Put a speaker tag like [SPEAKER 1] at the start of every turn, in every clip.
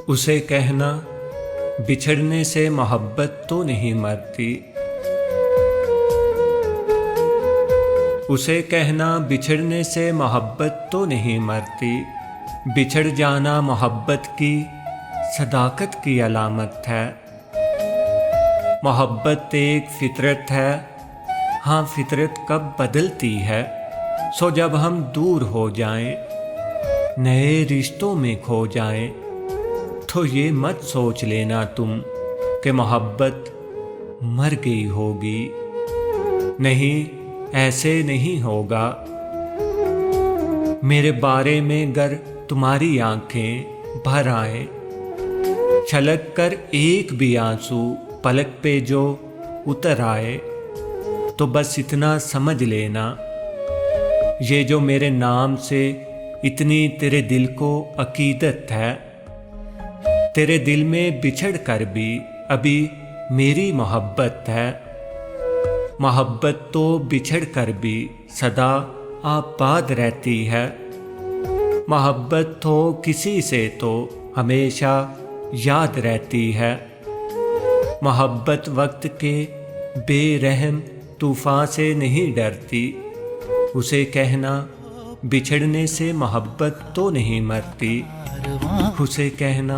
[SPEAKER 1] उसे कहना बिछड़ने से मोहब्बत तो नहीं मरती। उसे कहना बिछड़ने से मोहब्बत तो नहीं मरती। बिछड़ जाना मोहब्बत की सदाकत की अलामत है। मोहब्बत एक फितरत है, हाँ फितरत कब बदलती है। सो जब हम दूर हो जाएं, नए रिश्तों में खो जाएं, तो ये मत सोच लेना तुम कि मोहब्बत मर गई होगी। नहीं, ऐसे नहीं होगा। मेरे बारे में गर तुम्हारी आंखें भर आए, छलक कर एक भी आंसू पलक पे जो उतर आए, तो बस इतना समझ लेना, ये जो मेरे नाम से इतनी तेरे दिल को अकीदत है, तेरे दिल में बिछड़ कर भी अभी मेरी मोहब्बत है। मोहब्बत तो बिछड़ कर भी सदा आबाद रहती है। मोहब्बत तो किसी से तो हमेशा याद रहती है। मोहब्बत वक्त के बेरहम तूफान से नहीं डरती। उसे कहना बिछड़ने से मोहब्बत तो नहीं मरती। उसे कहना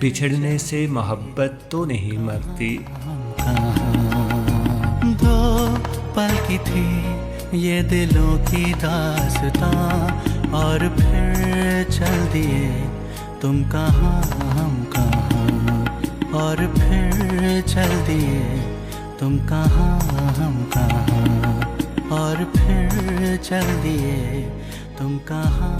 [SPEAKER 1] बिछड़ने से मोहब्बत तो नहीं मरती।
[SPEAKER 2] दो पल की थी ये दिलों की दास्तां, और फिर चल दिए तुम कहाँ हम कहाँ, और फिर चल दिए तुम कहाँ हम कहाँ, और फिर चल दिए तुम कहाँ।